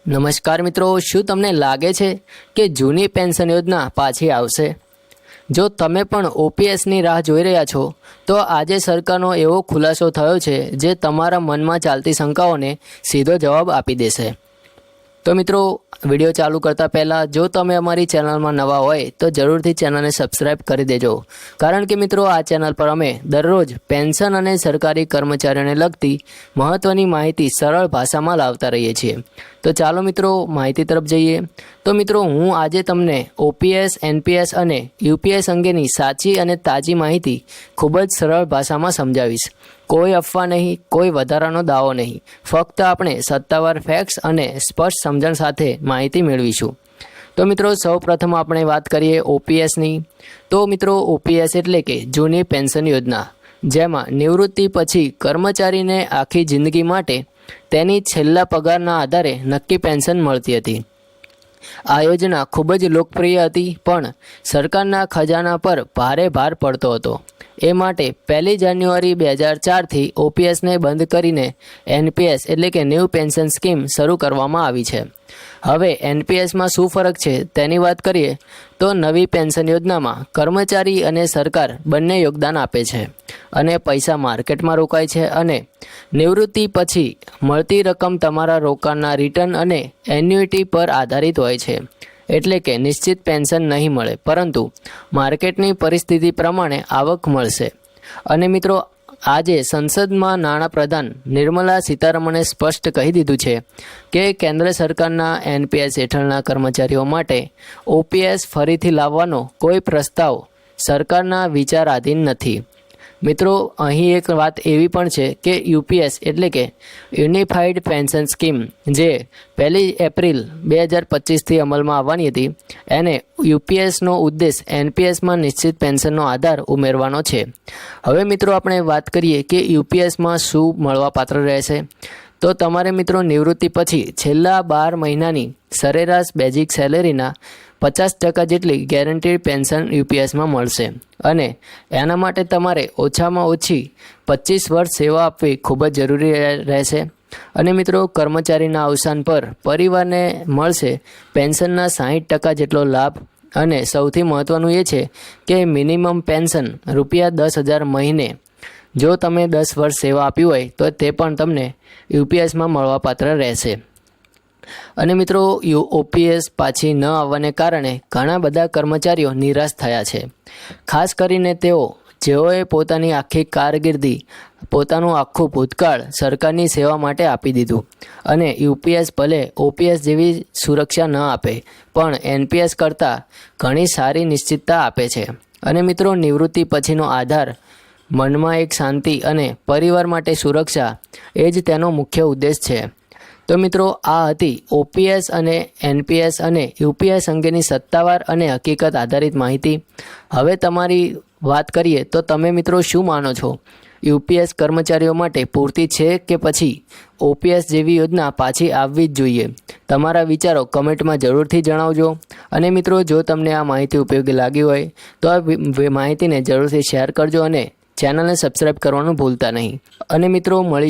નમસ્કાર મિત્રો, શું તમને લાગે છે કે જૂની પેન્શન યોજના પાછી આવશે? જો તમે પણ ઓપીએસની રાહ જોઈ રહ્યા છો તો આજે સરકારનો એવો ખુલાસો થયો છે જે તમારા મનમાં ચાલતી શંકાઓને સીધો જવાબ આપી દેશે। તો મિત્રો, વિડીયો ચાલુ કરતાં પહેલાં જો તમે અમારી ચેનલમાં નવા હોય તો જરૂરથી ચેનલને સબસ્ક્રાઈબ કરી દેજો, કારણ કે મિત્રો આ ચેનલ પર અમે દરરોજ પેન્શન અને સરકારી કર્મચારીઓને લગતી મહત્ત્વની માહિતી સરળ ભાષામાં લાવતા રહીએ છીએ। તો ચાલો મિત્રો માહિતી તરફ જઈએ। તો મિત્રો, હું આજે તમને ઓપીએસ, એનપીએસ અને યુપીએસ અંગેની સાચી અને તાજી માહિતી ખૂબ જ સરળ ભાષામાં સમજાવીશ। કોઈ અફવા નહીં, કોઈ વધારાનો દાવો નહીં, ફક્ત આપણે સત્તાવાર ફેક્ટ્સ અને સ્પષ્ટ સમજણ સાથે માહિતી મેળવીશું। તો મિત્રો, સૌપ્રથમ આપણે વાત કરીએ ઓપીએસની। તો મિત્રો, ઓપીએસ એટલે કે જૂની પેન્શન યોજના, જેમાં નિવૃત્તિ પછી કર્મચારીને આખી જિંદગી માટે તેની છેલ્લા પગારના આધારે નક્કી પેન્શન મળતી હતી। આ યોજના ખૂબ જ લોકપ્રિય હતી, પણ સરકારના ખજાના પર ભારે ભાર પડતો હતો। એ માટે 1 જાન્યુઆરી 2004થી ઓપીએસને બંધ કરીને એનપીએસ એટલે કે ન્યૂ પેન્શન સ્કીમ શરૂ કરવામાં આવી છે। હવે એનપીએસમાં શું ફરક છે તેની વાત કરીએ તો નવી પેન્શન યોજનામાં કર્મચારી અને સરકાર બંને યોગદાન આપે છે અને પૈસા માર્કેટમાં રોકાય છે, અને નિવૃત્તિ પછી મળતી રકમ તમારા રોકાણના રિટર્ન અને એન્યુઇટી પર આધારિત હોય છે। એટલે કે નિશ્ચિત પેન્શન નહીં મળે, પરંતુ માર્કેટની પરિસ્થિતિ પ્રમાણે આવક મળશે। અને મિત્રો, આજે સંસદમાં નાણાપ્રધાન નિર્મલા સીતારમણે સ્પષ્ટ કહી દીધું છે કે કેન્દ્ર સરકારના એનપીએસ હેઠળના કર્મચારીઓ માટે ઓપીએસ ફરીથી લાવવાનો કોઈ પ્રસ્તાવ સરકારના વિચારાધીન નથી। મિત્રો, અહીં એક વાત એવી પણ છે કે યુપીએસ એટલે કે યુનિફાઈડ પેન્શન સ્કીમ, જે 1 એપ્રિલ 2025થી અમલમાં આવવાની હતી, એને યુપીએસનો ઉદ્દેશ એનપીએસમાં નિશ્ચિત પેન્શનનો આધાર ઉમેરવાનો છે। હવે મિત્રો, આપણે વાત કરીએ કે યુપીએસમાં શું મળવાપાત્ર રહેશે। તો તમારે મિત્રો નિવૃત્તિ પછી છેલ્લા 12 મહિનાની સરેરાશ બેઝિક સેલેરીના 50% જેટલી ગેરંટીડ પેન્શન યુપીએસમાં મળશે, અને એના માટે તમારે ઓછામાં ઓછી 25 વર્ષ સેવા આપવી ખૂબ જ જરૂરી રહેશે। અને મિત્રો, કર્મચારીના અવસાન પર પરિવારને મળશે પેન્શનના 60% જેટલો લાભ, અને સૌથી મહત્ત્વનું એ છે કે મિનિમમ પેન્શન ₹10,000 મહિને જો તમે 10 વર્ષ સેવા આપી હોય તો તે પણ તમને યુપીએસમાં મળવાપાત્ર રહેશે। અને મિત્રો, ઓપીએસ પાછી ન આવવાને કારણે ઘણા બધા કર્મચારીઓ નિરાશ થયા છે, ખાસ કરીને જેઓએ પોતાની આખી કારકિર્દી, પોતાનું આખું ભૂતકાળ સરકારની સેવા માટે આપી દીધું। અને યુપીએસ ભલે ઓપીએસ જેવી સુરક્ષા ન આપે, પણ એનપીએસ કરતાં ઘણી સારી નિશ્ચિતતા આપે છે। અને મિત્રો, નિવૃત્તિ પછીનો આધાર, મનમાં એક શાંતિ અને પરિવાર માટે સુરક્ષા, એ જ તેનો મુખ્ય ઉદ્દેશ છે। તો મિત્રો, આ હતી ઓપીએસ અને એનપીએસ અને યુપીએસ અંગેની સત્તાવાર અને હકીકત આધારિત માહિતી। હવે તમારી વાત કરીએ તો તમે મિત્રો શું માનો છો? યુપીએસ કર્મચારીઓ માટે પૂરતી છે કે પછી ઓપીએસ જેવી યોજના પાછી આવવી જ જોઈએ? તમારા વિચારો કમેન્ટમાં જરૂરથી જણાવજો। અને મિત્રો, જો તમને આ માહિતી ઉપયોગી લાગી હોય તો આ માહિતીને જરૂરથી શેર કરજો અને ચેનલને સબસ્ક્રાઈબ કરવાનું ભૂલતા નહીં। અને મિત્રો, મળીશું